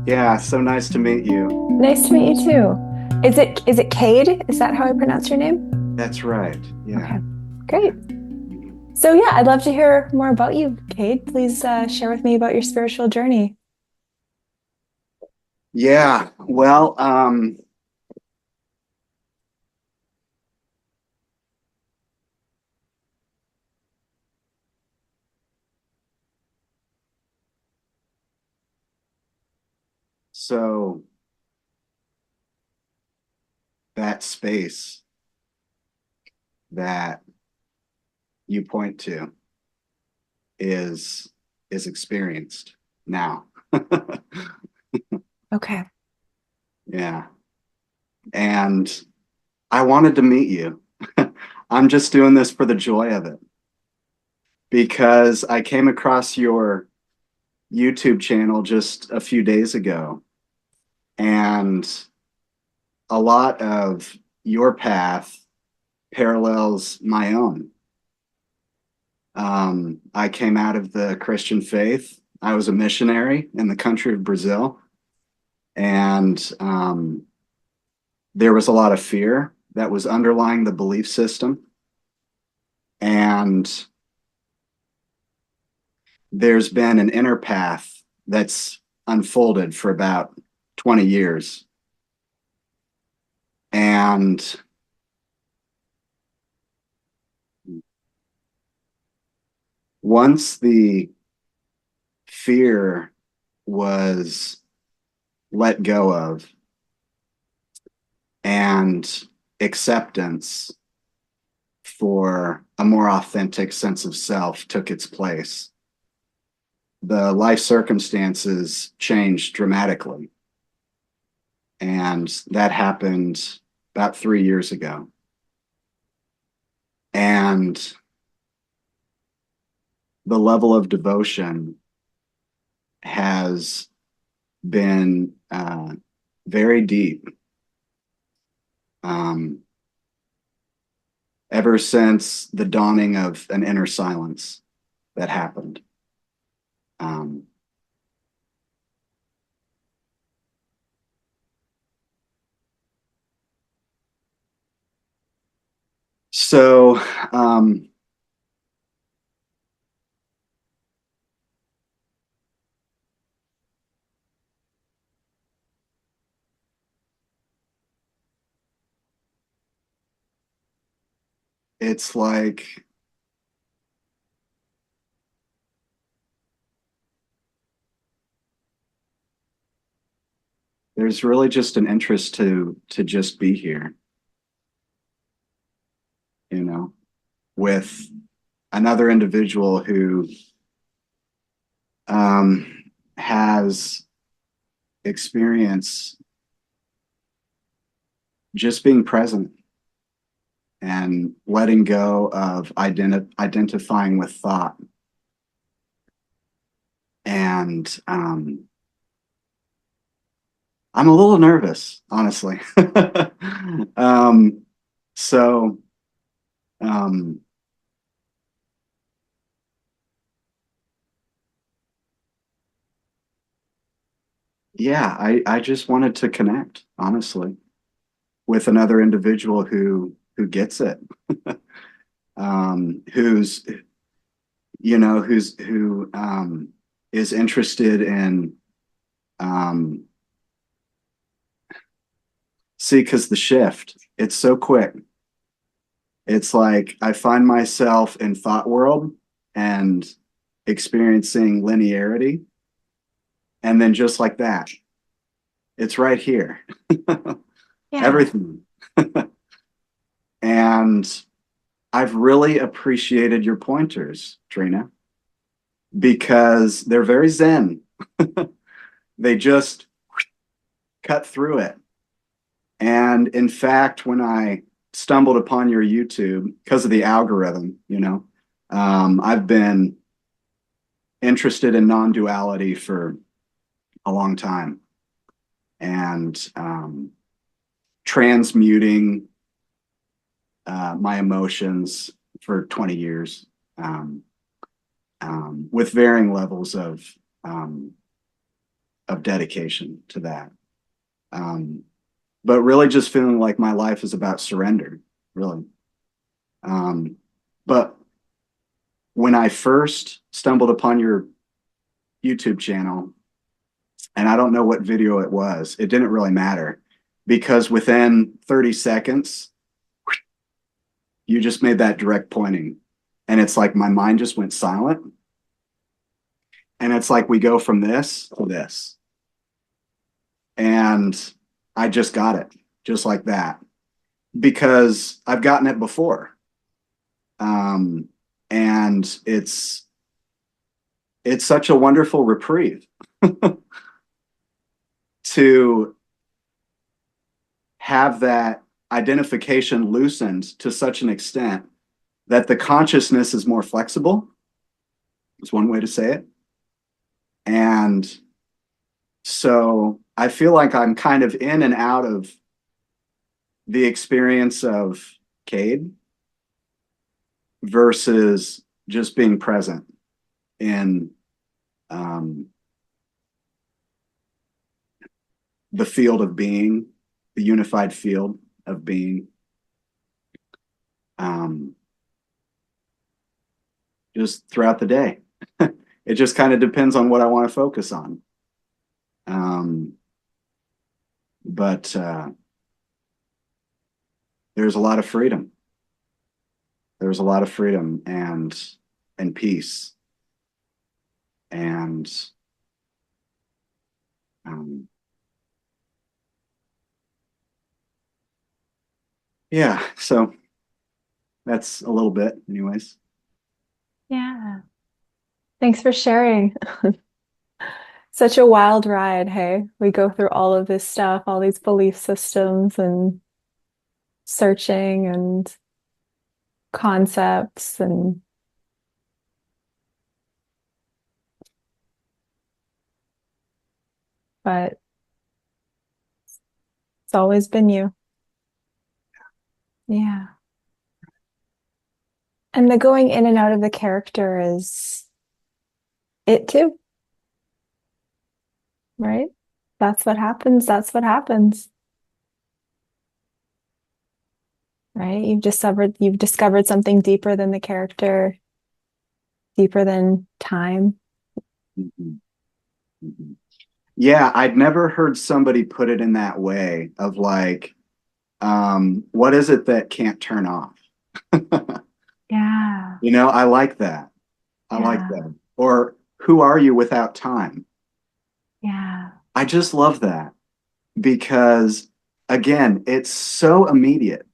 Yeah, so nice to meet you. Nice to meet you too. Is it Cade? Is that how I pronounce your name? That's right. Yeah. Okay, Yeah. great. So yeah, I'd love to hear more about you, Cade. Please share with me about your spiritual journey. Yeah. Well, so that space that you point to is is experienced now. Okay. Yeah. And I wanted to meet you. I'm just doing this for the joy of it because I came across your YouTube channel just a few days ago, and a lot of your path parallels my own. I came out of the Christian faith. I was a missionary in the country of Brazil, and there was a lot of fear that was underlying the belief system. And there's been an inner path that's unfolded for about 20 years. And once the fear was let go of and acceptance for a more authentic sense of self took its place, the life circumstances changed dramatically. And that happened about 3 years ago. And the level of devotion has been very deep um, ever since the dawning of an inner silence that happened. Um, so um, it's like there's really just an interest to just be here, you know, with another individual who has experience just being present and letting go of identifying with thought. And I'm a little nervous, honestly. um, so, um, yeah, I just wanted to connect, honestly, with another individual who gets it, who's who is interested in um, see, because the shift, it's so quick. It's like I find myself in thought world and experiencing linearity, and then just like that, it's right here. Yeah. Everything. And I've really appreciated your pointers, Trina, because they're very zen. They just cut through it. And in fact, when I stumbled upon your YouTube because of the algorithm, I've been interested in non-duality for a long time, and transmuting my emotions for 20 years, with varying levels of um, of dedication to that. Um, but really just feeling like my life is about surrender, really. Um, but when I first stumbled upon your YouTube channel, and I don't know what video it was, it didn't really matter because within 30 seconds, you just made that direct pointing. And it's like my mind just went silent. And it's like we go from this to this. And I just got it just like that because I've gotten it before. Um, and it's such a wonderful reprieve to have that identification loosened to such an extent that the consciousness is more flexible, is one way to say it. And so I feel like I'm kind of in and out of the experience of Cade versus just being present in um, the field of being, the unified field of being. Um, just throughout the day. It just kind of depends on what I want to focus on. Um, but there's a lot of freedom. There's a lot of freedom and peace. And um, yeah, so that's a little bit, anyways. Yeah. Thanks for sharing. Such a wild ride, hey? We go through all of this stuff, all these belief systems and searching and concepts and but it's always been you. Yeah. And the going in and out of the character is it too, right? That's what happens. That's what happens, right? You've discovered something deeper than the character, deeper than time. Mhm, mhm. Yeah, I'd never heard somebody put it in that way of like, what is it that can't turn off? Yeah. You know, I like that. I like Yeah. that. Or who are you without time? Yeah. I just love that because again, it's so immediate.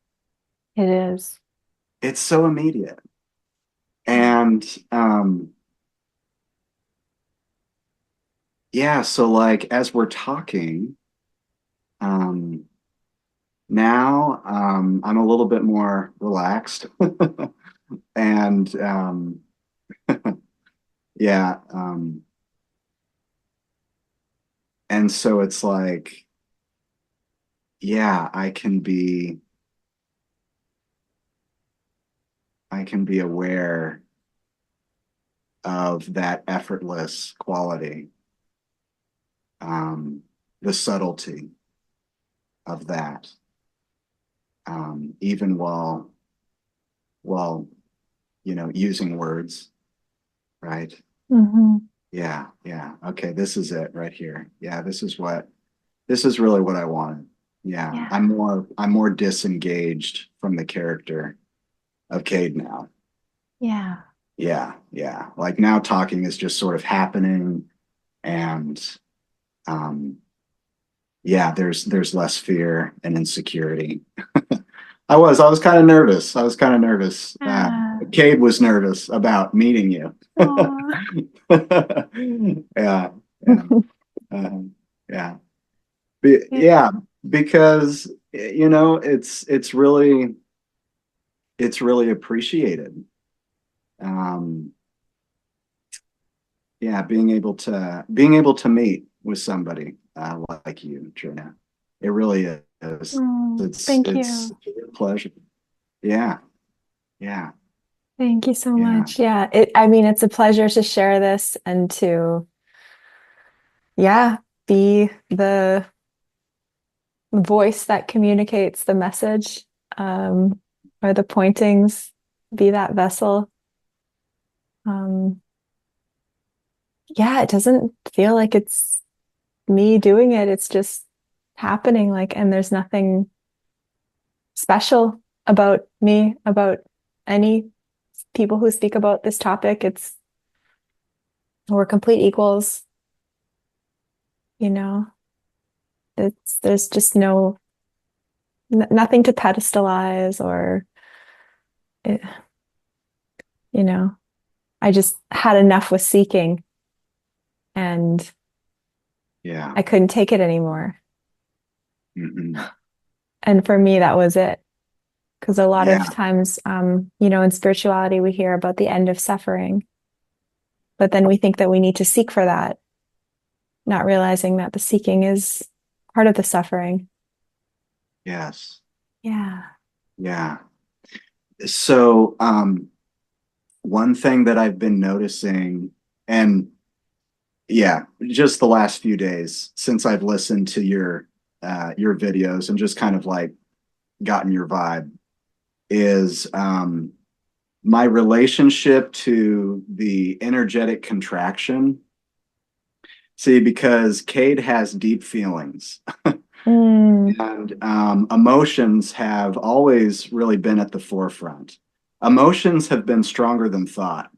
It is. It's so immediate. Yeah. And yeah, so like as we're talking, um now I'm a little bit more relaxed. And yeah, and so it's like, yeah, I can be aware of that effortless quality, um, the subtlety of that, even while using words, right? Hmm. Yeah, yeah. Okay, this is it right here. Yeah, this is really what I wanted. Yeah, Yeah. I'm more disengaged from the character of Cade now. Yeah. Yeah, yeah. Like now talking is just sort of happening and um yeah, there's less fear and insecurity. I was kind of nervous. I was kind of nervous. Yeah. Cade was nervous about meeting you. Aw. Yeah, yeah, uh, yeah. Yeah. Yeah, because it's really appreciated. Um, yeah, being able to meet with somebody like you, Trina. It really is. Thank It's you. a real pleasure. Yeah, yeah, Thank you so yeah. much. Yeah. I mean, it's a pleasure to share this and to, yeah, be the voice that communicates the message, or the pointings, be that vessel. Um, yeah, it doesn't feel like it's me doing it. It's just happening, like, and there's nothing special about me, about any people who speak about this topic. It's we're complete equals, you know. There's just nothing to pedestalize or it, you know. I just had enough with seeking and Yeah. I couldn't take it anymore. Hmm. And for me, that was it. Because a lot of Yeah. times, in spirituality, we hear about the end of suffering, but then we think that we need to seek for that, not realizing that the seeking is part of the suffering. Yes. Yeah. Yeah. So, one thing that I've been noticing, and yeah, just the last few days since I've listened to your videos and just kind of like gotten your vibe, is my relationship to the energetic contraction. See, because Cade has deep feelings Mm, and emotions have always really been at the forefront. Emotions have been stronger than thought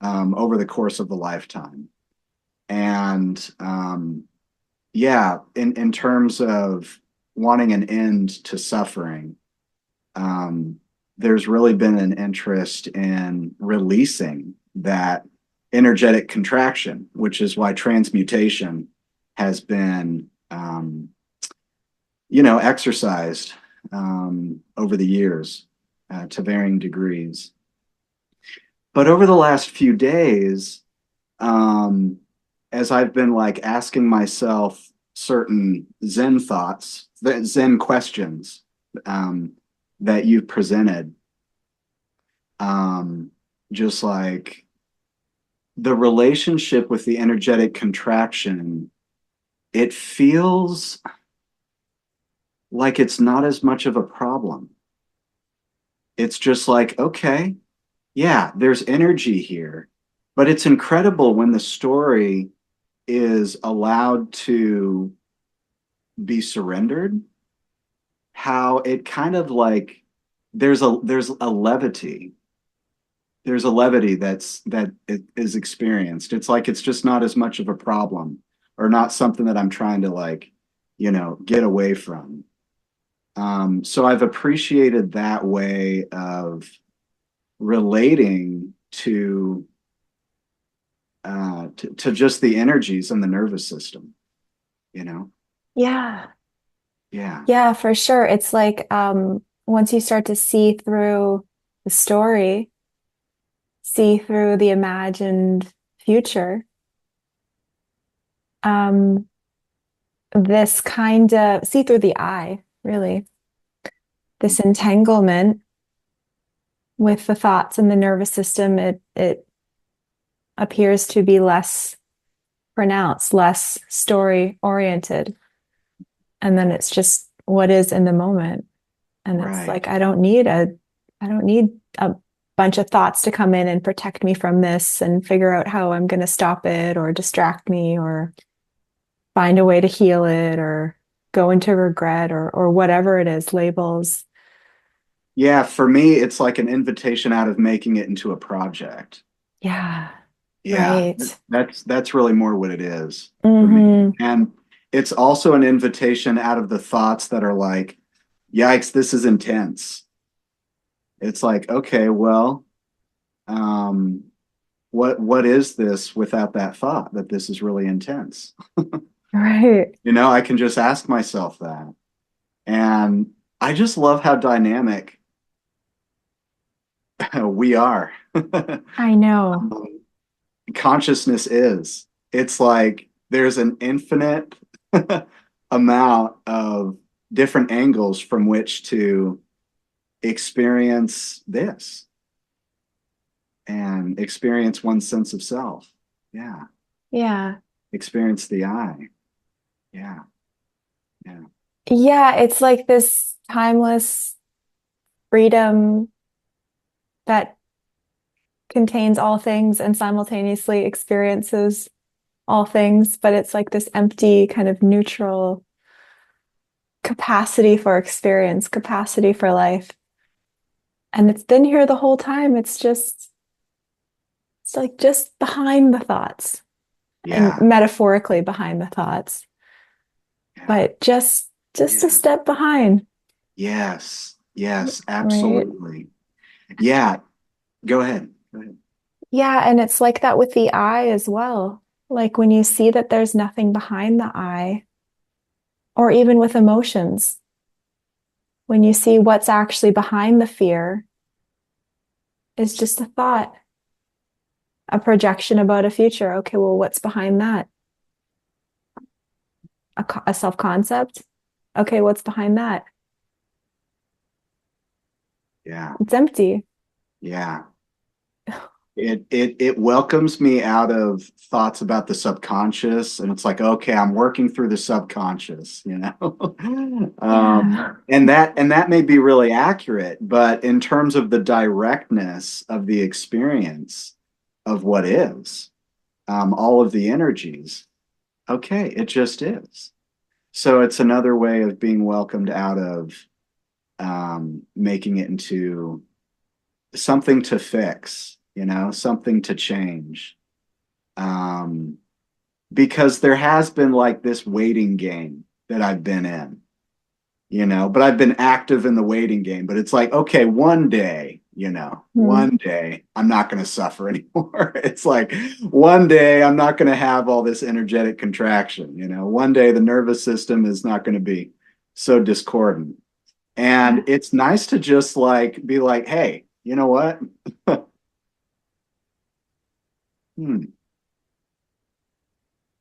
over the course of the lifetime. And yeah, in terms of wanting an end to suffering, um, there's really been an interest in releasing that energetic contraction, which is why transmutation has been, exercised over the years to varying degrees. But over the last few days, um, as I've been like asking myself certain Zen thoughts, Zen questions um, that you've presented, um, just like the relationship with the energetic contraction, it feels like it's not as much of a problem. It's just like, okay, yeah, there's energy here, but it's incredible when the story is allowed to be surrendered, how it kind of like there's a levity. There's a levity that it is experienced. It's like it's just not as much of a problem or not something that I'm trying to like, get away from. So I've appreciated that way of relating to just the energies in the nervous system, you know? yeah. Yeah. Yeah, for sure. It's like once you start to see through the story, see through the imagined future, um, this kind of see through the eye, really, this entanglement with the thoughts and the nervous system, it appears to be less pronounced, less story oriented. And then it's just what is in the moment. And it's Right. like I don't need a bunch of thoughts to come in and protect me from this and figure out how I'm going to stop it or distract me or find a way to heal it or go into regret or whatever it is, labels. Yeah, for me, it's like an invitation out of making it into a project. Yeah, Yeah, right. that's really more what it is for me. Hmm. And it's also an invitation out of the thoughts that are like, yikes, this is intense. It's like, okay, well, um, what is this without that thought that this is really intense? Right. I can just ask myself that. And I just love how dynamic we are. I know. Consciousness is. It's like there's an infinite amount of different angles from which to experience this and experience one's sense of self. Yeah. Yeah. Experience the I. Yeah. Yeah. Yeah, it's like this timeless freedom that contains all things and simultaneously experiences all things, but it's like this empty, kind of neutral capacity for experience, capacity for life. And it's been here the whole time. It's like just behind the thoughts and Yeah. metaphorically behind the thoughts, Yeah. but just a Yeah. step behind, Yes. Yes, right? absolutely. Yeah. Go ahead. Go ahead. Yeah, and it's like that with the eye as well. Like when you see that there's nothing behind the eye, or even with emotions, when you see what's actually behind the fear is just a thought, a projection about a future. Okay, well, what's behind that? A self-concept? Okay, what's behind that? Yeah. It's empty. Yeah. It welcomes me out of thoughts about the subconscious, and it's like, okay, I'm working through the subconscious, you know. Yeah. And that may be really accurate, but in terms of the directness of the experience of what is, all of the energies, okay, it just is. So it's another way of being welcomed out of making it into something to fix, something to change. Um, because there has been like this waiting game that I've been in, but I've been active in the waiting game. But it's like, okay, one day, Hmm. one day I'm not going to suffer anymore. It's like one day I'm not going to have all this energetic contraction, one day the nervous system is not going to be so discordant. And Yeah. it's nice to just like be like, hey, you know what? Hmm.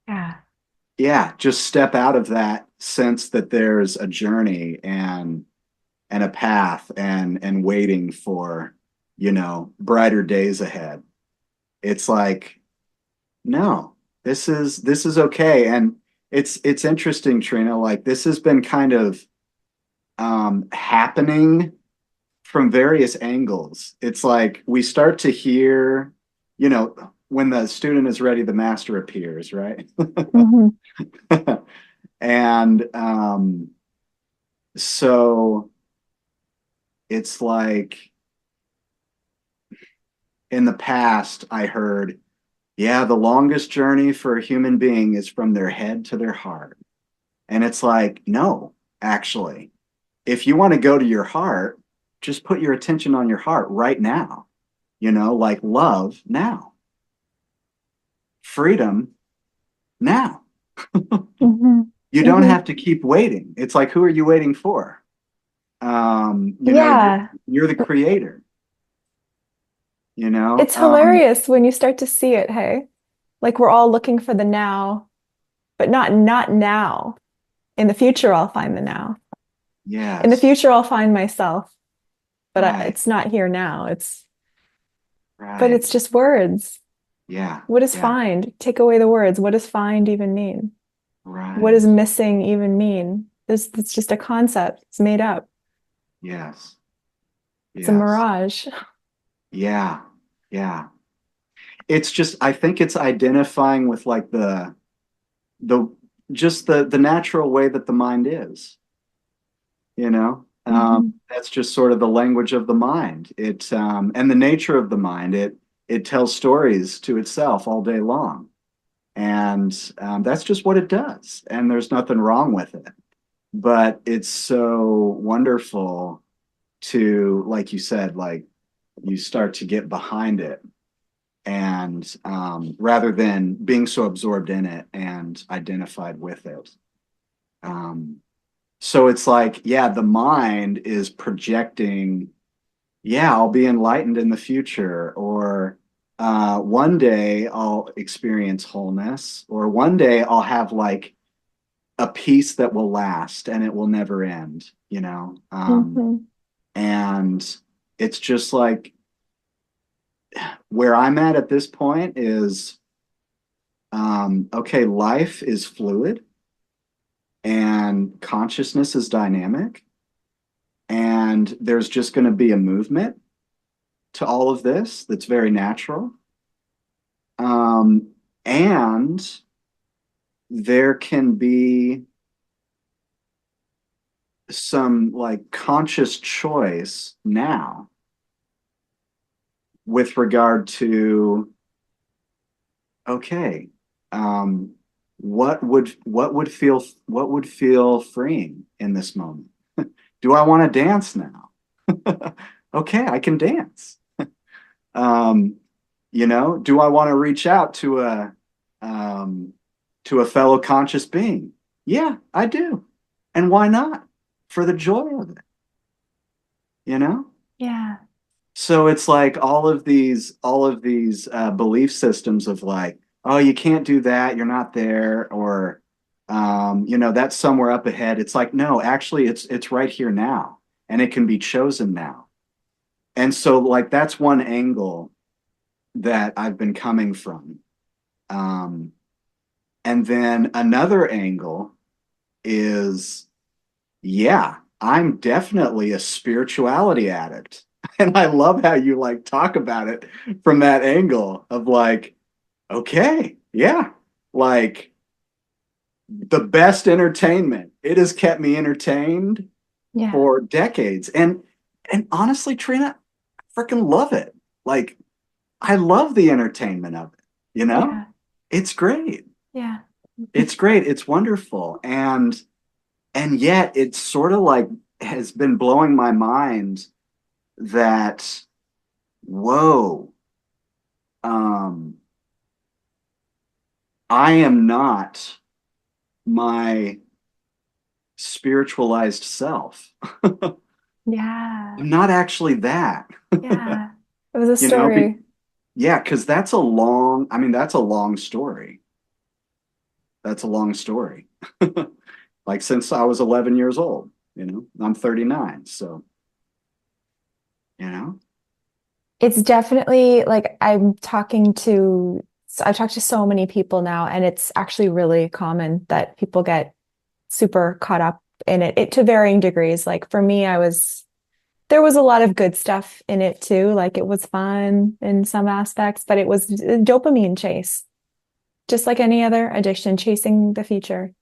Yeah. Yeah, just step out of that sense that there's a journey and a path and waiting for, brighter days ahead. It's like, no, this is okay. And it's interesting, Trina, like this has been kind of happening from various angles. It's like we start to hear, when the student is ready, the master appears, right? Hmm. And so it's like in the past, I heard, yeah, the longest journey for a human being is from their head to their heart. And it's like, no, actually, if you want to go to your heart, just put your attention on your heart right now, like love now, freedom now. Hmm. You don't Hmm. have to keep waiting. It's like, who are you waiting for? You're Yeah. you're the creator, you know? It's hilarious when you start to see it, hey? Like we're all looking for the now, but not now. In the future, I'll find the now. In the Yes, future, I'll find myself, but right, it's not here now. But right. it's just words. Yeah, What does yeah, find? Take away the words. What does find even mean? What right. does missing even mean? It's just a concept. It's made up. Yes, It's a yes. mirage. Yeah, yeah. It's just I think it's identifying with like the just the natural way that the mind is, you know? Hmm. That's just sort of the language of the mind. And the nature of the mind. It tells stories to itself all day long. And that's just what it does. And there's nothing wrong with it. But it's so wonderful to, like you said, like you start to get behind it and rather than being so absorbed in it and identified with it. Um, so it's like, yeah, the mind is projecting, yeah, I'll be enlightened in the future, or one day I'll experience wholeness, or one day I'll have like a peace that will last and it will never end, Hmm. and it's just like where I'm at this point is okay, life is fluid. and consciousness is dynamic, and there's just going to be a movement to all of this that's very natural. And there can be some like conscious choice now with regard to, okay, um, what would feel freeing in this moment? Do I want to dance now? Okay, I can dance. Um, do I want to reach out um, to a fellow conscious being? Yeah, I do. And why not? For the joy of it, you know? Yeah. So it's like all of these belief systems of like, oh, you can't do that, you're not there, or that's somewhere up ahead. It's like, no, actually it's right here now, and it can be chosen now. And so like that's one angle that I've been coming from. Um, and then another angle is, yeah, I'm definitely a spirituality addict. And I love how you like talk about it from that angle of like, okay, yeah, like the best entertainment. It has kept me entertained Yeah. for decades. And honestly, Trina, I freaking love it. Like I love the entertainment of it, you know? Yeah. It's great. Yeah. It's great. It's wonderful. And yet it's sort of like has been blowing my mind that whoa, um, I am not my spiritualized self. I'm Yeah. not actually that. Yeah. It was a you know, be, story. yeah, because that's a long story. That's a long story. Like since I was 11 years old, I'm 39. So, you know, It's definitely like I've talked to so many people now, and it's actually really common that people get super caught up in it to varying degrees. Like for me, there was a lot of good stuff in it too. Like it was fun in some aspects, but it was a dopamine chase, just like any other addiction, chasing the future,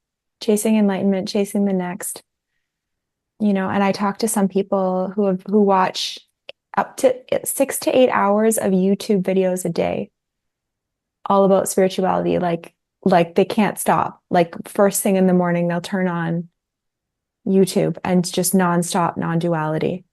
chasing enlightenment, chasing the next. And I talk to some people who watch up to 6 to 8 hours of YouTube videos a day, all about spirituality. Like they can't stop. Like first thing in the morning, they'll turn on YouTube and just nonstop non-duality.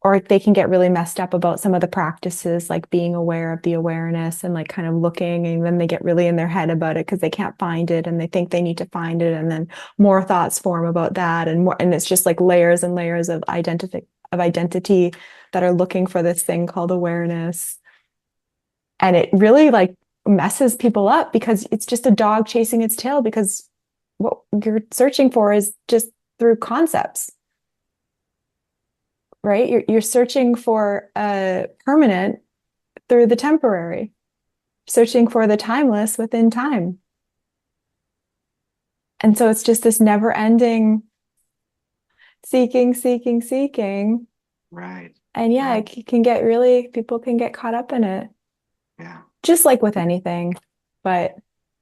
Or they can get really messed up about some of the practices, like being aware of the awareness and like kind of looking, and then they get really in their head about it because they can't find it and they think they need to find it, and then more thoughts form about that and more, and it's just like layers and layers of identity that are looking for this thing called awareness. And it really like messes people up because it's just a dog chasing its tail, because what you're searching for is just through concepts, right? You're searching for a permanent through the temporary, searching for the timeless within time. And so it's just this never ending seeking, seeking, seeking. right, And yeah, right, people can get caught up in it, yeah, just like with anything. But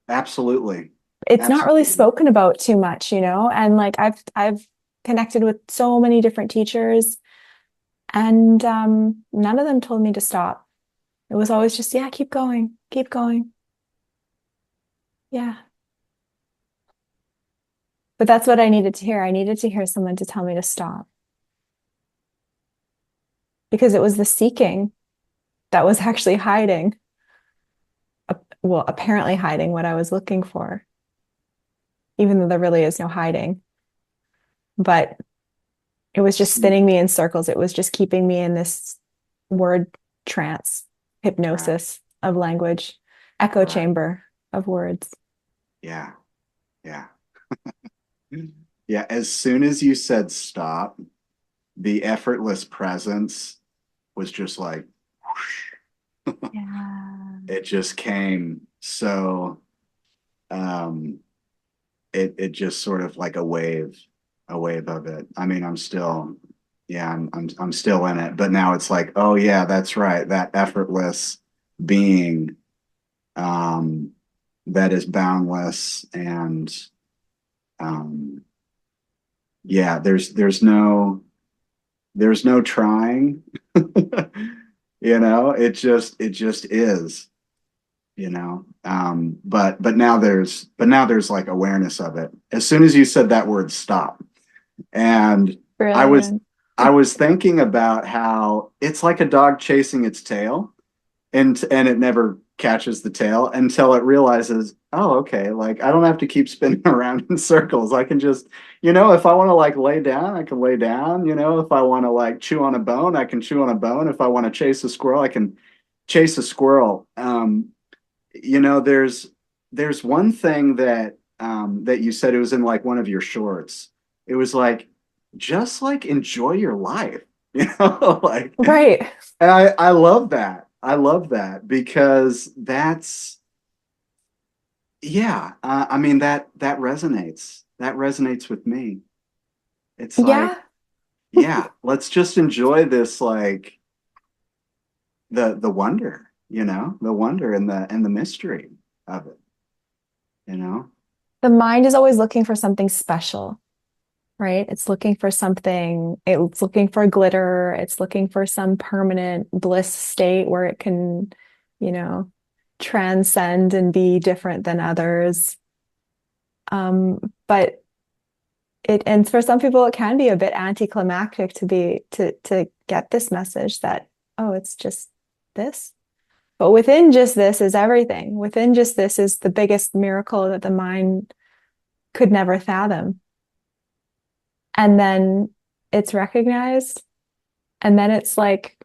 absolutely, it's not really absolutely, spoken about too much, And like I've connected with so many different teachers, and none of them told me to stop. It was always just, yeah, keep going, keep going. Yeah. But that's what I needed to hear. I needed to hear someone to tell me to stop, because it was the seeking that was actually hiding, well, apparently hiding what I was looking for, even though there really is no hiding. But it was just spinning me in circles. It was just keeping me in this word trance, right, hypnosis of language, echo right, chamber of words. yeah, yeah, yeah. As soon as you said stop, the effortless presence was just like, Yeah. it just came so, um, it just sort of like a wave of it. I mean, I'm still, yeah, I'm still in it, but now it's like, oh yeah, that's right, that effortless being, um, that is boundless, and um, yeah, there's no trying, it just is, but now there's like awareness of it as soon as you said that word stop. And I was Brilliant. I was thinking about how it's like a dog chasing its tail, and it never catches the tail until it realizes, oh, okay, like I don't have to keep spinning around in circles. I can just, if I want to like lay down, I can lay down. If I want to like chew on a bone, I can chew on a bone. If I want to chase a squirrel, I can chase a squirrel. There's one thing that you said, it was in like one of your shorts. It was like, just like enjoy your life, like, Right. and I love that. I love that because that's, yeah. I mean that resonates. That resonates with me. It's like, Yeah. yeah, let's just enjoy this, like the wonder, the wonder and the mystery of it, you know. The mind is always looking for something special, right? It's looking for something, it's looking for glitter, it's looking for some permanent bliss state where it can, you know, transcend and be different than others. But and for some people it can be a bit anticlimactic to get this message that, oh, it's just this. But within just this is everything. Within just this is the biggest miracle that the mind could never fathom. And then it's recognized, and then it's like,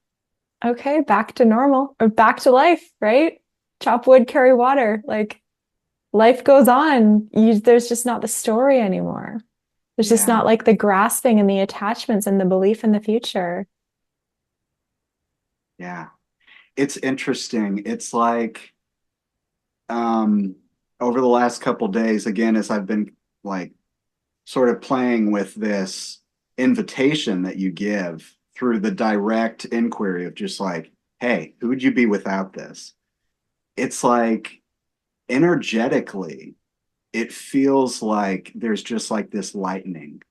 okay, back to normal or back to life, right? Chop wood, carry water. Like life goes on. There's just not the story anymore. There's just Yeah, not like the grasping and the attachments and the belief in the future. yeah. It's interesting. It's like, um, over the last couple days, again, as I've been like sort of playing with this invitation that you give through the direct inquiry of just like, hey, who would you be without this? It's like energetically, it feels like there's just like this lightning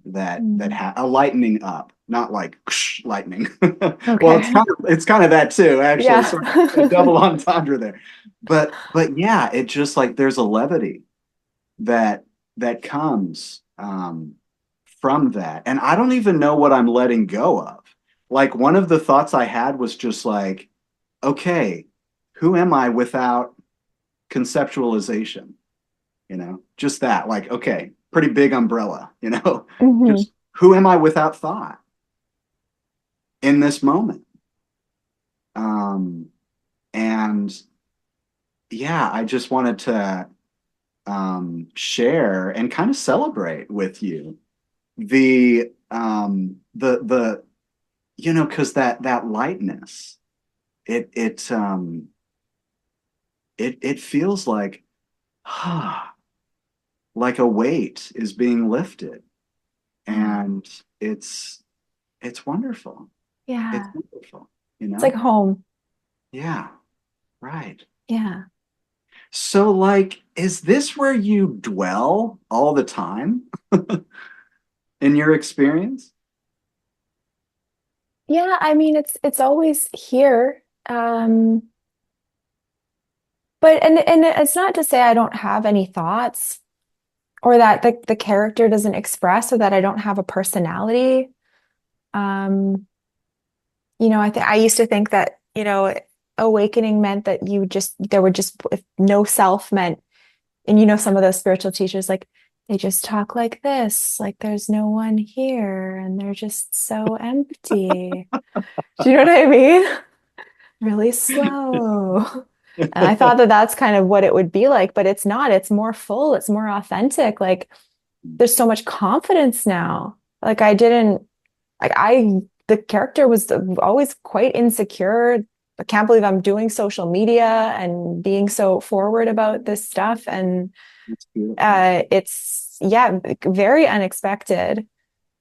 Mm. a lightening up, not like lightning. Well, Okay. it's kind of that too, actually, Yeah. sort of a double entendre there. But yeah, it just like there's a levity that comes, from that, and I don't even know what I'm letting go of. Like one of the thoughts I had was just like, okay, who am I without conceptualization? Just that, like, okay, pretty big umbrella, Hmm. just who am I without thought in this moment? Um, and yeah, I just wanted to, share and kind of celebrate with you the because that lightness, it feels like, like a weight is being lifted, Yeah. and it's wonderful. It's Yeah. wonderful, It's like home. Yeah, right. Yeah. So, like, is this where you dwell all the time in your experience? Yeah, I mean it's always here. But and it's not to say I don't have any thoughts or that the character doesn't express or that I don't have a personality. Um, I think I used to think that, awakening meant that there were just if no self meant, and some of those spiritual teachers like they just talk like this, like there's no one here and they're just so empty. Do you know what I mean? Really slow. And I thought that that's kind of what it would be like, but it's not. It's more full, it's more authentic. Like there's so much confidence now. Like I didn't, like I, the character was always quite insecure, I can't believe I'm doing social media and being so forward about this stuff. And That's beautiful. it's, yeah, very unexpected.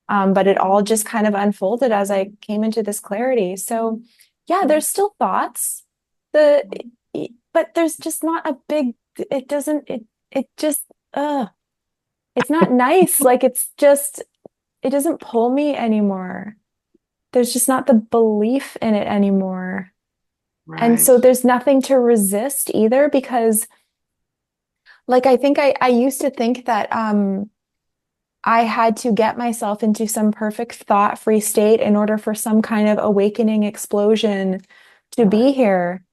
But it all just kind of unfolded as I came into this clarity. So, yeah, there's still thoughts. The but there's just not a big. It doesn't. It just. It's not nice. Like it's just. It doesn't pull me anymore. There's just not the belief in it anymore. And Right. so there's nothing to resist either because, like, I think I used to think that I had to get myself into some perfect thought-free state in order for some kind of awakening explosion to be Right. here.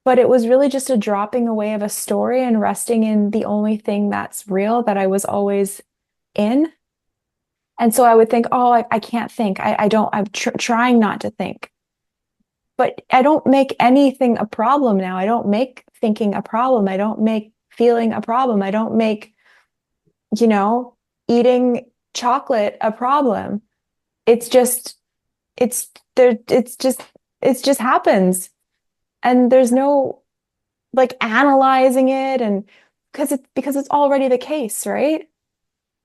But it was really just a dropping away of a story and resting in the only thing that's real that I was always in. And so I would think, oh, I can't think. I don't, I'm trying not to think. But I don't make anything a problem now. I don't make thinking a problem. I don't make feeling a problem. I don't make, you know, eating chocolate a problem. It's just, it's there, it's just happens. And there's no like analyzing it and because it's already the case, right?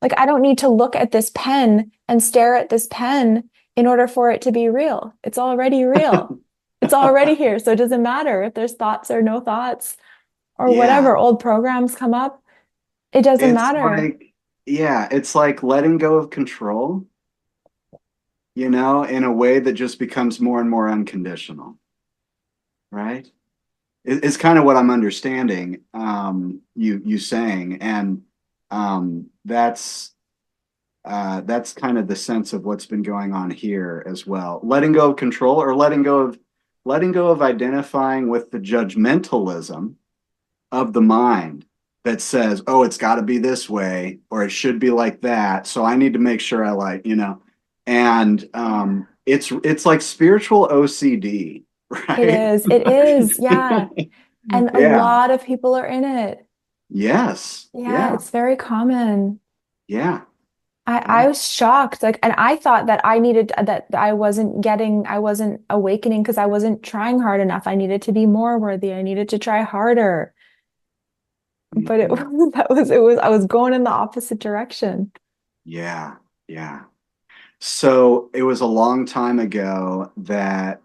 Like I don't need to look at this pen and stare at this pen in order for it to be real. It's already real. It's already here. So it doesn't matter if there's thoughts or no thoughts or Yeah. whatever old programs come up. It doesn't It's matter. like, yeah, it's like letting go of control, in a way that just becomes more and more unconditional, right? It's kind of what I'm understanding, you saying, and that's kind of the sense of what's been going on here as well. Letting go of control, or letting go of identifying with the judgmentalism of the mind that says, oh, it's got to be this way or it should be like that. So I need to make sure I and Yeah. it's like spiritual OCD, It right? is. It is. Yeah. And a Yeah. lot of people are in it. Yes. Yeah, Yeah. it's very common. Yeah. I Yeah. was shocked. Like, and I thought that I wasn't awakening because I wasn't trying hard enough. I needed to be more worthy. I needed to try harder. But it Mhm. I was going in the opposite direction. Yeah. Yeah. So it was a long time ago that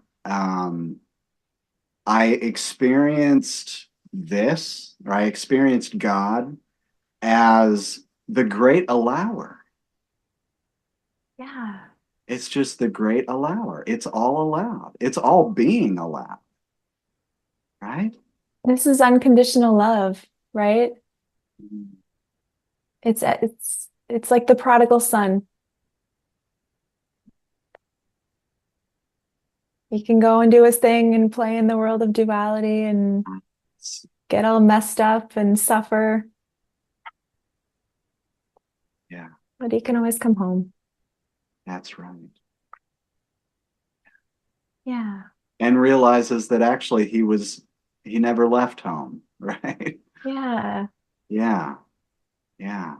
I experienced this, or I experienced God as the great allower. Yeah. It's just the great allower. It's all allowed. It's all being allowed, right? This is unconditional love, right? It's like the prodigal son. He can go and do his thing and play in the world of duality and get all messed up and suffer, Yeah, but he can always come home. that's right. Yeah. And realizes that actually he never left home, right? Yeah. Yeah, yeah.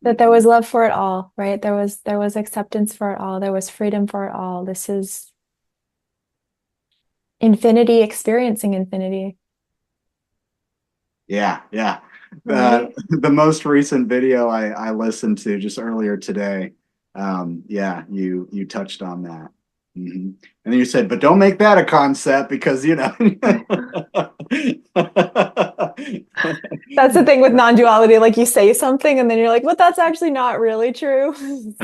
That there was Mhm. love for it all, right? There was acceptance for it all. There was freedom for it all. This is infinity experiencing infinity, Yeah, yeah. right? The most recent video I listened to just earlier today, yeah, you touched on that. And then you said, but don't make that a concept because That's the thing with non-duality. Like you say something and then you're like, but that's actually not really true.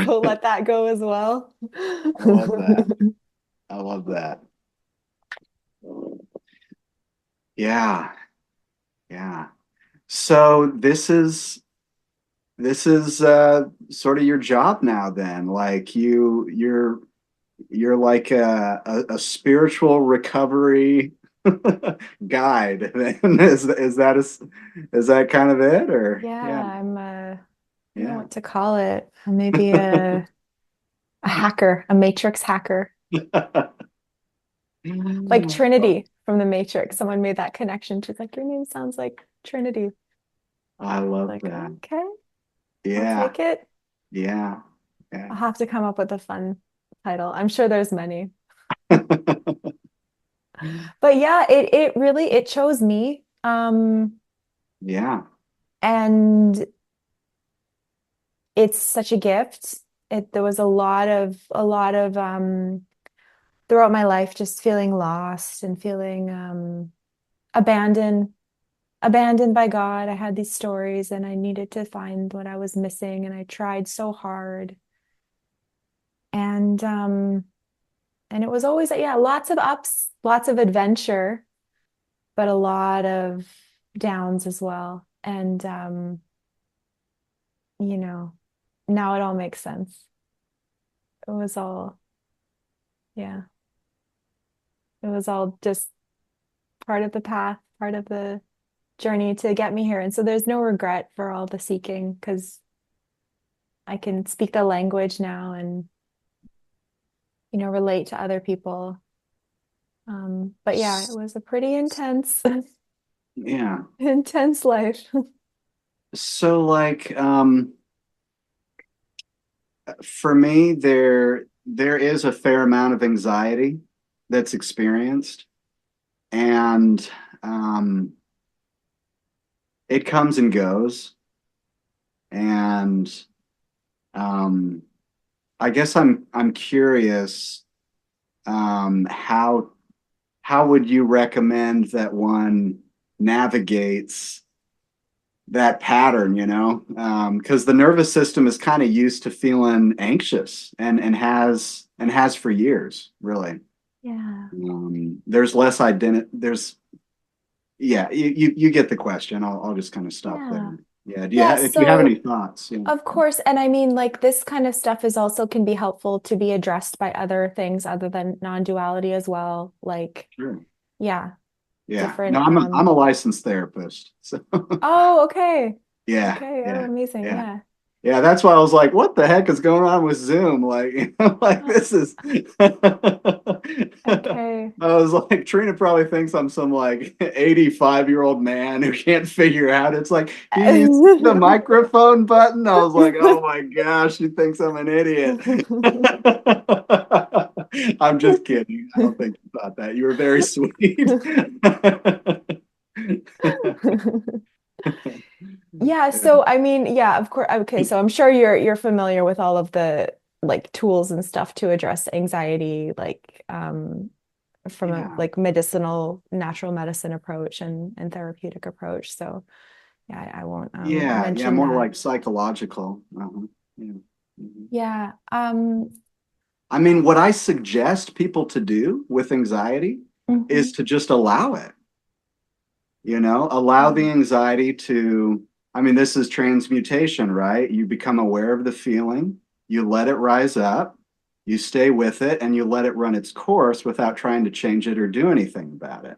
So let that go as well. I love that. I love that. Yeah, yeah. So this is sort of your job now then. Like you're like a spiritual recovery guide. Then is that kind of it, or Yeah, yeah, I don't know yeah. what to call it. Maybe a hacker, a matrix hacker. Like Trinity from the Matrix. Someone made that connection. She's like, your name sounds like Trinity. I love Like, that. okay, I'll Yeah, take it. yeah, yeah. I'll have to come up with a fun title. I'm sure there's many. But yeah, it really it chose me. Yeah. And it's such a gift. There was a lot of throughout my life just feeling lost and feeling abandoned abandoned by God. I had these stories and I needed to find what I was missing and I tried so hard. And and it was always yeah, lots of ups, lots of adventure, but a lot of downs as well. And you know, now it all makes sense. It was all yeah, it was all just part of the path, part of the journey to get me here. And so there's no regret for all the seeking because I can speak the language now and relate to other people. But yeah, it was a pretty intense, Yeah. intense life. So like for me there is a fair amount of anxiety that's experienced, and um it comes and goes, and um I guess I'm curious, how would you recommend that one navigates that pattern, because the nervous system is kind of used to feeling anxious, and has for years, really. Yeah. There's less identity. Yeah, you get the question. I'll just kind of stop there. Yeah. Yeah. Yeah. If you have any So, thoughts? Yeah. of course, and I mean, like this kind of stuff is also can be helpful to be addressed by other things other than non-duality as well. Like, Sure. yeah, Yeah. No, different. I'm a licensed therapist. So Oh, okay. yeah, Okay. Oh, yeah, amazing. yeah. Yeah. Yeah, that's why I was like, what the heck is going on with Zoom? Like, like Oh, this is okay. I was like, Trina probably thinks I'm some like 85-year-old man who can't figure out. It's like, do you see the microphone button? I was like, oh my gosh, she thinks I'm an idiot. I'm just kidding. I don't think you thought that. You were very sweet. Yeah, so I mean, yeah, of course. Okay, so I'm sure you're familiar with all of the like tools and stuff to address anxiety, like from a Yeah. like medicinal, natural medicine approach and therapeutic approach. So yeah, I won't Yeah, yeah, mention more that. like psychological. Yeah. Mhm. Yeah. I mean, what I suggest people to do with anxiety is Mhm. to just allow it, allow the Yeah. anxiety to, I mean, this is transmutation, right? You become aware of the feeling, you let it rise up, you stay with it, and you let it run its course without trying to change it or do anything about it.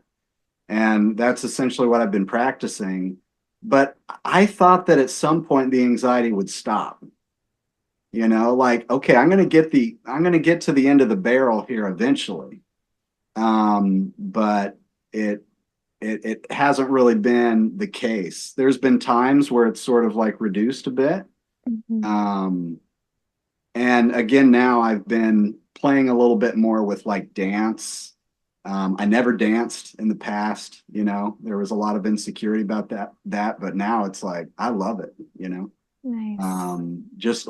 And that's essentially what I've been practicing. But I thought that at some point the anxiety would stop. Like, okay, I'm gonna get to the end of the barrel here eventually. But it it hasn't really been the case. There's been times where it's sort of like reduced a bit. Mhm. Um, and again, now I've been playing a little bit more with like dance. I never danced in the past, there was a lot of insecurity about that, but now it's like I love it. Nice. Just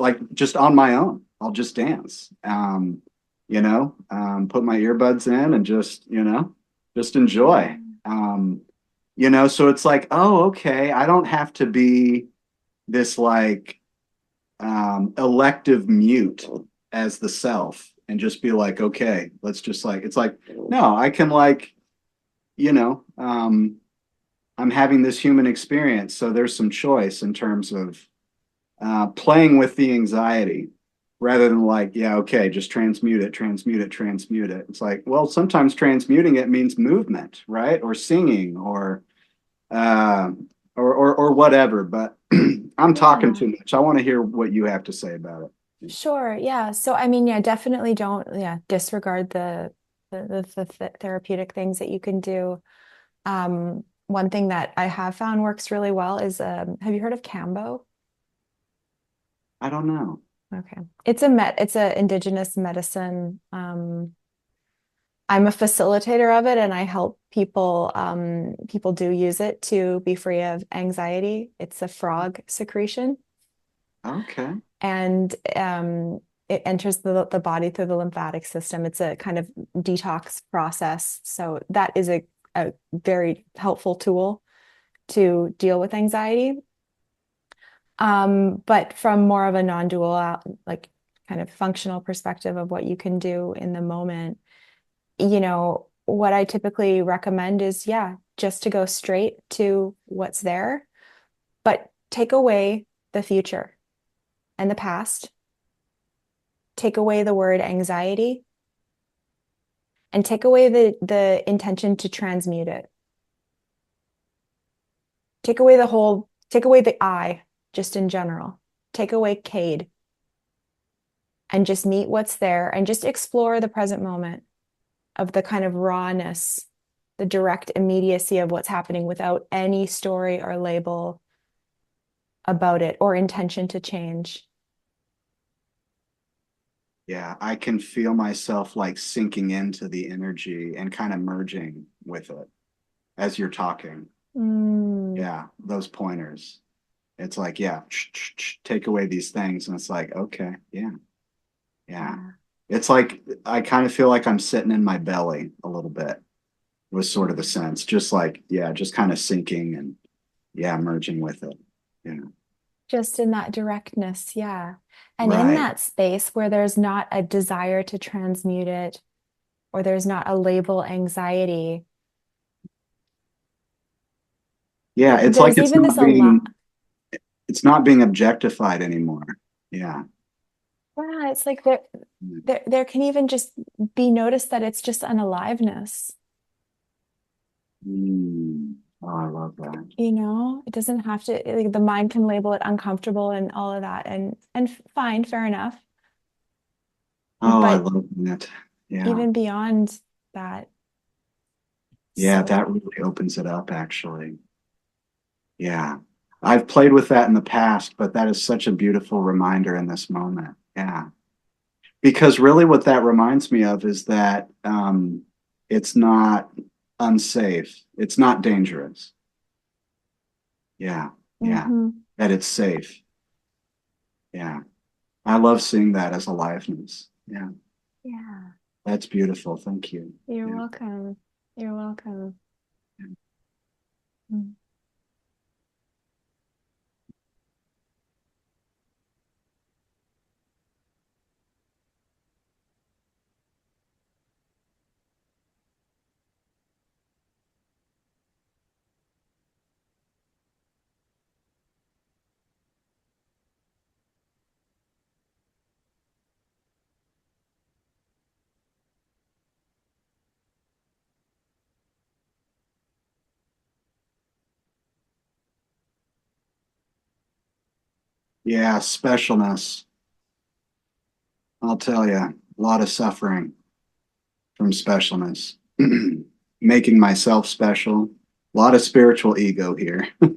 on my own, I'll just dance. Put my earbuds in and just enjoy. Yeah. So it's like, oh, okay, I don't have to be this like elective mute as the self and just be like, okay, let's just like, it's like, no, I can like, you know, um, I'm having this human experience. So there's some choice in terms of playing with the anxiety rather than like, yeah, okay, just transmute it, transmute it, transmute it. It's like, well, sometimes transmuting it means movement, right? Or singing uh, or whatever. But I'm talking Yeah. too much. I want to hear what you have to say about it. Sure. Yeah. So I mean, yeah, definitely don't disregard the therapeutic things that you can do. One thing that I have found works really well is have you heard of Cambo? I don't know. Okay. It's a indigenous medicine. I'm a facilitator of it and I help people people do use it to be free of anxiety. It's a frog secretion Okay. and it enters the body through the lymphatic system. It's a kind of detox process. So that is a very helpful tool to deal with anxiety. But from more of a non-dual, like kind of functional perspective of what you can do in the moment, what I typically recommend is, yeah, just to go straight to what's there, but take away the future and the past, take away the word anxiety, and take away the intention to transmute it. Take away the I, just in general. Take away Cade and just meet what's there and just explore the present moment of the kind of rawness, the direct immediacy of what's happening without any story or label about it or intention to change. Yeah, I can feel myself like sinking into the energy and kind of merging with it as you're talking. Mm, Yeah, those pointers. It's like, yeah, take away these things. And it's like, okay, yeah, yeah. yeah. It's like I kind of feel like I'm sitting in my belly a little bit, was sort of the sense. Just like, yeah, just kind of sinking and yeah, merging with it. You know, Just in that directness, yeah. And in right. that space where there's not a desire to transmute it or there's not a label anxiety, Yeah, it's like there's even this a lot. it's not being objectified anymore. Yeah. Yeah, it's like there can even just be noticed that it's just an aliveness. Mm. Oh, I love that. It doesn't have to, like, the mind can label it uncomfortable and all of that, and fine, fair enough. Oh, I But love that. Yeah. even beyond that, Yeah, so that really opens it up, actually. Yeah. I've played with that in the past, but that is such a beautiful reminder in this moment. Yeah. Because really what that reminds me of is that it's not unsafe. It's not dangerous. Yeah. Yeah. mhm. That it's safe. Yeah. I love seeing that as aliveness. Yeah. Yeah, That's beautiful. Thank you. you're Yeah. welcome. You're welcome. Mm. Yeah. Specialness. I'll tell you, a lot of suffering from specialness, making myself special. A lot of spiritual ego here in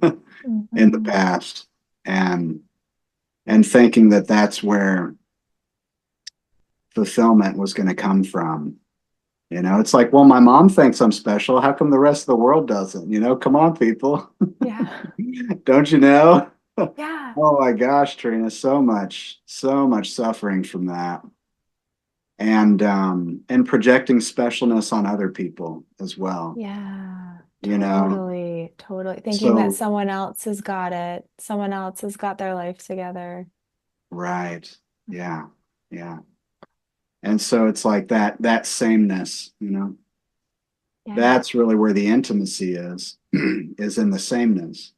the Mhm. past, and thinking that that's where fulfillment was going to come from. It's like, well, my mom thinks I'm special. How come the rest of the world doesn't? Come on, people. Yeah. Don't you know? Yeah. Oh my gosh, Trina, so much suffering from that. And projecting specialness on other people as well. Yeah. You know, Totally. Totally. Thinking that so someone else has got it. Someone else has got their life together. right, yeah, yeah. And so it's like that sameness, Yeah. that's really where the intimacy is, is in the sameness,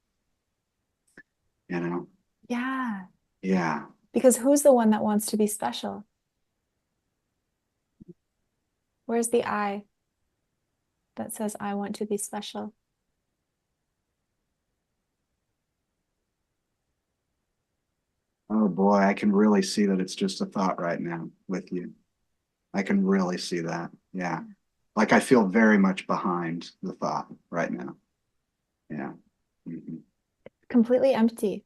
you know. Yeah. Yeah. Because who's the one that wants to be special? Where's the I that says, I want to be special? Oh boy, I can really see that it's just a thought right now with you. I can really see that. Yeah. Like I feel very much behind the thought right now. Yeah. Mhm. Completely empty.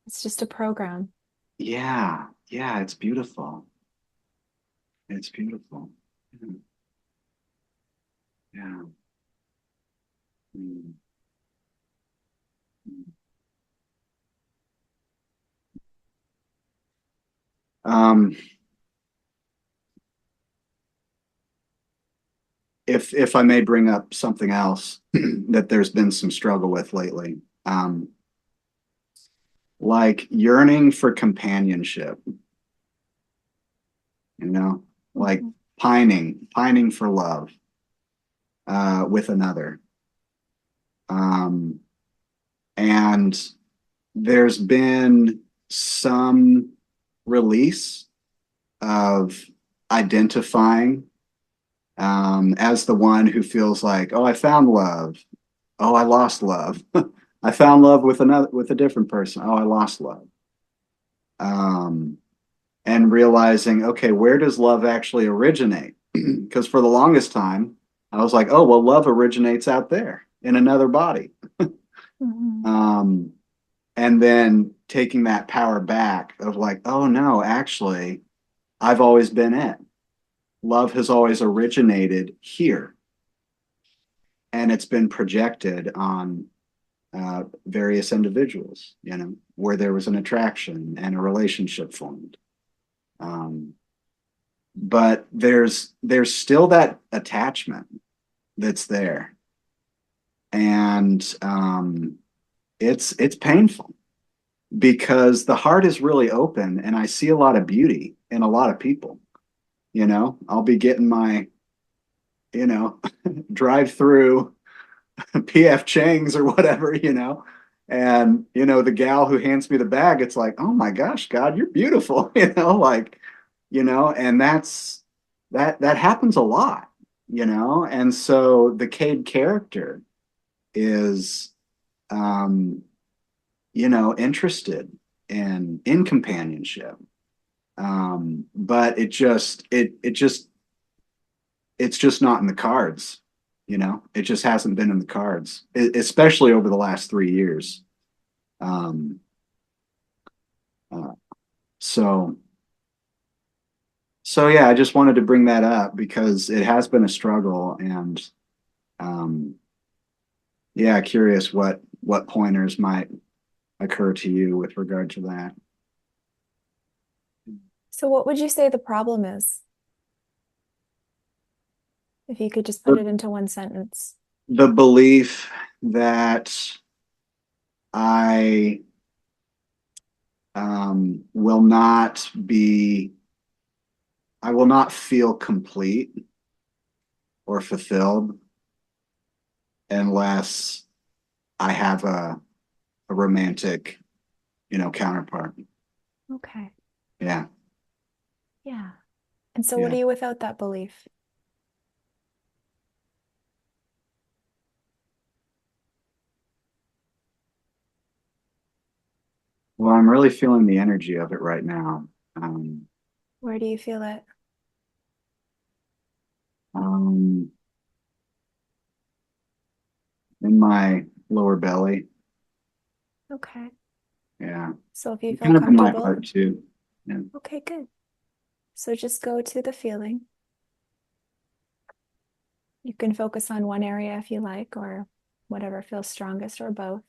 It's just a program. Yeah. Yeah. It's beautiful. It's beautiful. Yeah. Yeah. Mm. Um, if I may bring up something else that there's been some struggle with lately, like yearning for companionship, like Mhm. pining for love with another. Um, and there's been some release of identifying as the one who feels like, oh, I found love. Oh, I lost love. I found love with a different person. Oh, I lost love. Um, and realizing, okay, where does love actually originate? Because for the longest time, I was like, oh, well, love originates out there in another body. Mhm. Um, and then taking that power back of like, oh no, actually, I've always been it. Love has always originated here, and it's been projected on various individuals, where there was an attraction and a relationship formed. Um, but there's still that attachment that's there, and it's painful because the heart is really open, and I see a lot of beauty in a lot of people. I'll be getting my drive through PF Chang's or whatever, and the gal who hands me the bag, it's like, oh my gosh, God, you're beautiful, like, and that happens a lot, and so the Cade character is, um, interested in companionship, but it's just not in the cards. It just hasn't been in the cards, especially over the last 3 years. Um, uh, so, so yeah, I just wanted to bring that up because it has been a struggle, and um, yeah, curious what pointers might occur to you with regard to that. So, what would you say the problem is? If you could just put The, it into one sentence. the belief that I will not be, I will not feel complete or fulfilled unless I have a romantic, counterpart. Okay. Yeah. Yeah. And so, what Yeah. are you without that belief? Well, I'm really feeling the energy of it right now. Where do you feel it? Um, in my lower belly. Okay. Yeah. So, if you feel Kind of in my comfortable, heart too. Yeah. okay, good. So, just go to the feeling. You can focus on one area if you like, or whatever feels strongest, or both,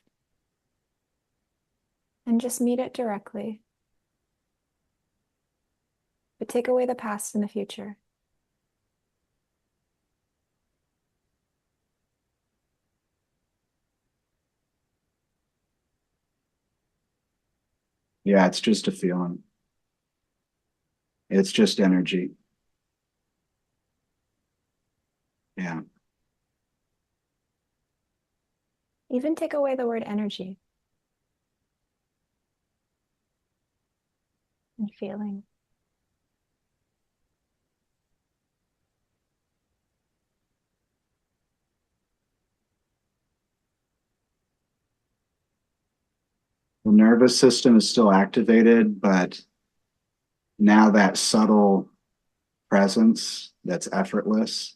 and just meet it directly. But take away the past and the future. Yeah, it's just a feeling. It's just energy. Yeah. Even take away the word energy and feeling. The nervous system is still activated, but now that subtle presence that's effortless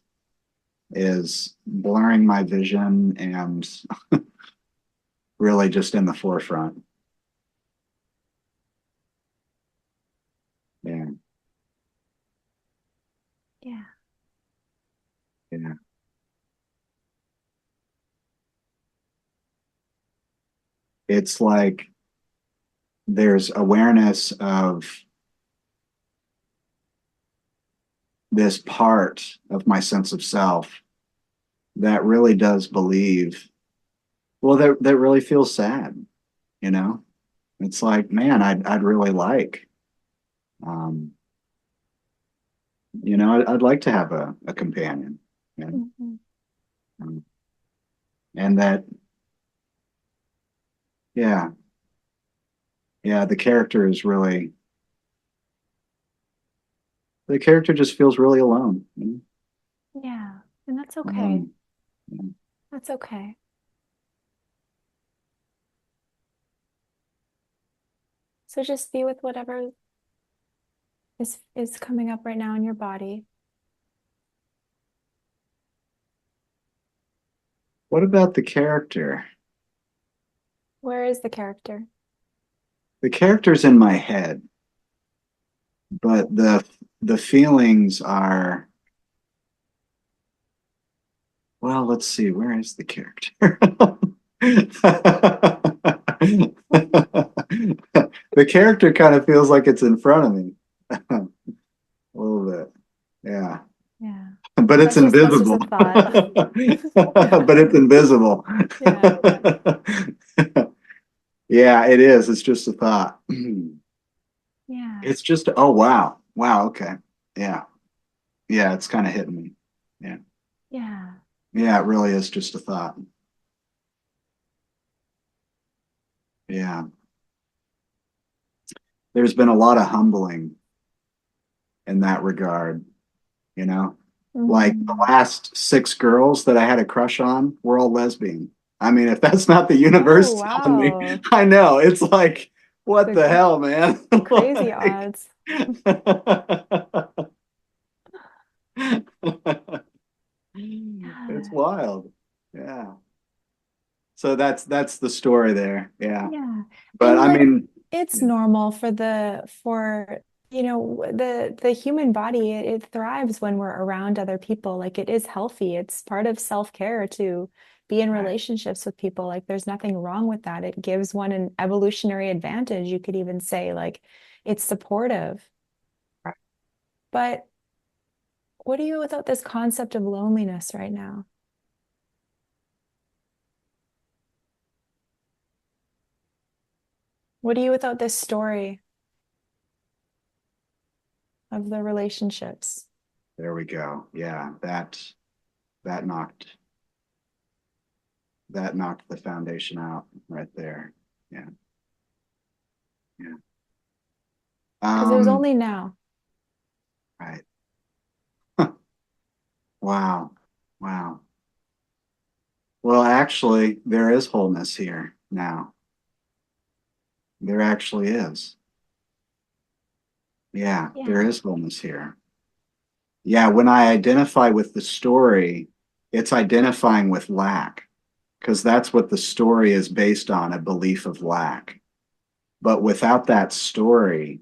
is blurring my vision and really just in the forefront. Yeah. Yeah. Yeah. it's like there's awareness of this part of my sense of self that really does believe, well, that really feels sad, you know? It's like, man, I'd really like, um, I'd like to have a companion, and Mhm. um, and that, yeah, yeah, the character just feels really alone, Yeah, and that's okay. alone. Yeah. That's okay. So just be with whatever is coming up right now in your body. What about the character? Where is the character? The character's in my head, but the feelings are, well, let's see, where is the character? The character kind of feels like it's in front of me a little bit. Yeah. Yeah. But it's That's just a invisible. thought. Yeah. But it's invisible. Yeah. Yeah, it is. It's just a thought. Yeah. It's just, oh, wow. Wow. Okay. Yeah. Yeah. It's kind of hitting me. Yeah. Yeah. Yeah. It really is just a thought. Yeah. There's been a lot of humbling in that regard, you know? Like the Mm. last six girls that I had a crush on were all lesbian. I mean, if that's not the Oh, universe telling me, wow. I know. It's like, what The the hell, man? the crazy Like, odds. it's Yeah. wild. Yeah. So that's the story there. Yeah. Yeah. But And I like mean, it's yeah, normal for the human body, it thrives when we're around other people. Like it is healthy. It's part of self-care to be in right. relationships with people. Like there's nothing wrong with that. It gives one an evolutionary advantage. You could even say like it's supportive. Right. But what are you without this concept of loneliness right now? What are you without this story of the relationships? There we go. Yeah, that knocked that knocked the foundation out right there. Yeah. Yeah. Because there's Um, only now. right. Wow. Wow. Well, actually, there is wholeness here now. There actually is. Yeah, there Yeah. is wholeness here. Yeah, when I identify with the story, it's identifying with lack because that's what the story is based on, a belief of lack. But without that story,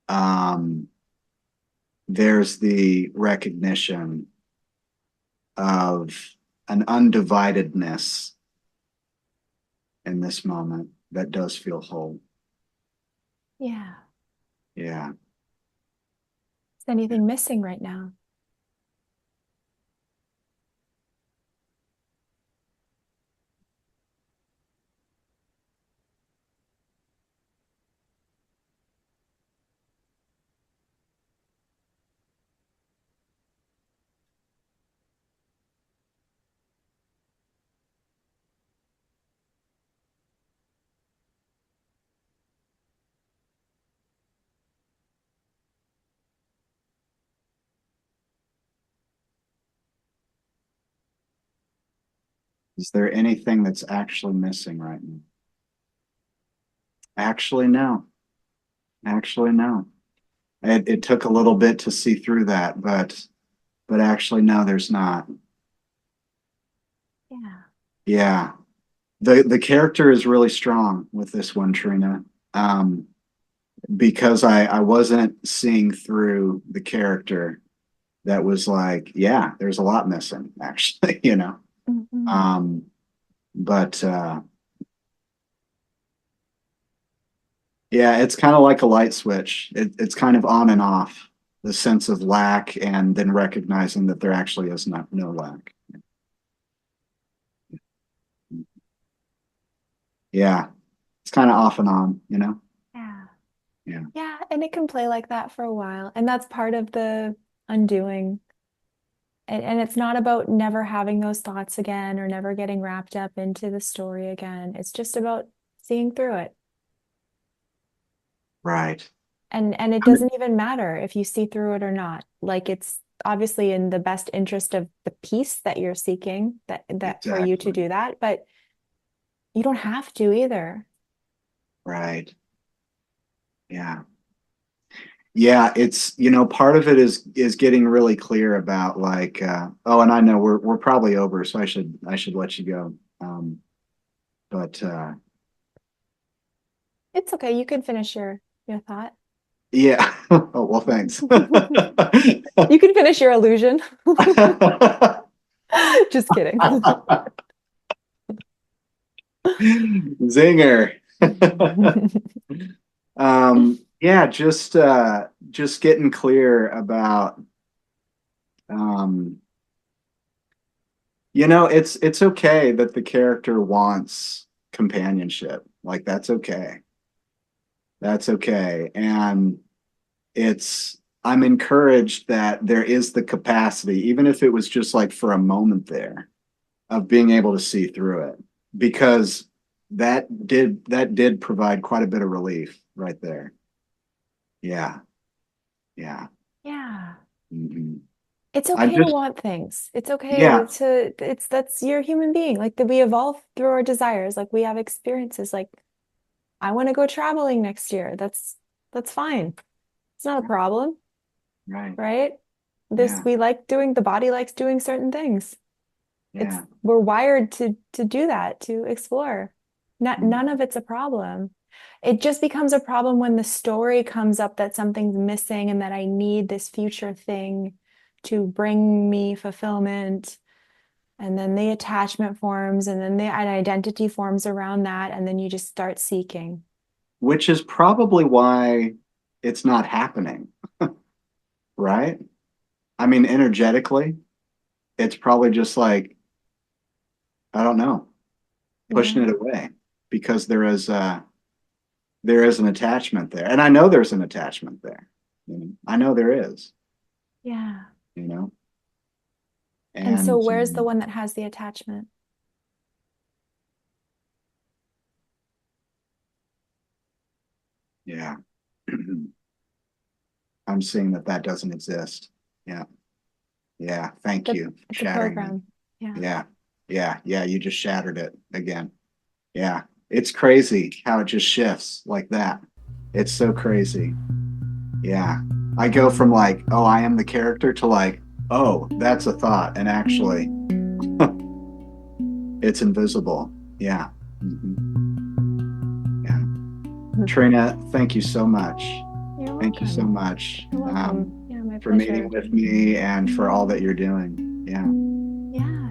um, there's the recognition of an undividedness in this moment that does feel whole. Yeah. Yeah. Is anything missing right now? Is there anything that's actually missing right now? Actually, no. Actually, no. It took a little bit to see through that, but actually, no, there's not. Yeah. Yeah. The character is really strong with this one, Trina. Um, because I wasn't seeing through the character that was like, yeah, there's a lot missing, actually, you know. Mhm. Um, but Yeah, it's kind of like a light switch. It's kind of on and off, the sense of lack, and then recognizing that there actually is no lack. Yeah, it's kind of off and on, you know? Yeah. Yeah, Yeah, and it can play like that for a while. And that's part of the undoing. And it's not about never having those thoughts again or never getting wrapped up into the story again. It's just about seeing through it. right. And it I mean, doesn't even matter if you see through it or not. Like it's obviously in the best interest of the peace that you're seeking that for you to exactly. do that, but you don't have to either. Right. Yeah. Yeah, it's, part of it is getting really clear about like oh, and I know we're probably over, so I should let you go. But It's okay. You can finish your thought. yeah. Oh, well, thanks. You can finish your illusion. Just kidding. Zinger. Yeah, just getting clear about um it's okay that the character wants companionship. Like that's okay. That's okay. And I'm encouraged that there is the capacity, even if it was just like for a moment there, of being able to see through it. Because that did provide quite a bit of relief right there. Yeah. Yeah. Yeah. Mhm. It's I okay to just want things. It's okay yeah, to it's that's you're a human being. Like that we evolve through our desires. Like we have experiences. Like I want to go traveling next year. That's fine. It's not a problem, right. right? This Yeah. we like doing the body likes doing certain things. It's Yeah. we're wired to do that, to explore. Mm. None of it's a problem. It just becomes a problem when the story comes up that something's missing and that I need this future thing to bring me fulfillment. And then the attachment forms, and then an identity forms around that, and then you just start seeking. Which is probably why it's not happening, right? I mean, energetically, it's probably just like, I don't know, pushing Yeah. it away because there is an attachment there. And I know there's an attachment there. I know there is, Yeah. you know, And so and where's the one that has the attachment? yeah, I'm seeing that doesn't exist. Yeah. Yeah. Thank you for The shattering that. program. Yeah. Yeah. Yeah. Yeah. You just shattered it again. Yeah. It's crazy how it just shifts like that. It's so crazy. Yeah. I go from like, oh, I am the character to like, oh, that's a thought. And actually, it's invisible. Yeah. Mhm. Yeah. Trina, thank you so much. You're Thank you so welcome. much You're welcome. Yeah, my for meeting pleasure. with me and for all that you're doing. Yeah. Yeah.